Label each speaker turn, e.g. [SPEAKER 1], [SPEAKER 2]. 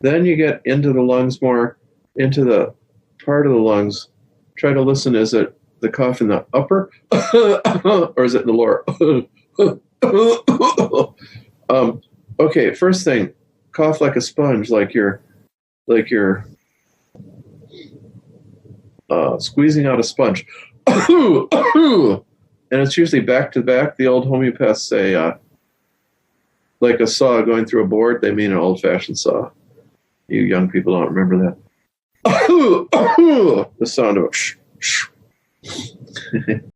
[SPEAKER 1] Then you get into the lungs more, into the part of the lungs. Try to listen. Is it the cough in the upper or is it in the lower? Okay, first thing, cough like a sponge, like you're squeezing out a sponge. And it's usually back to back. The old homeopaths say, like a saw going through a board, they mean an old-fashioned saw. You young people don't remember that. The sound of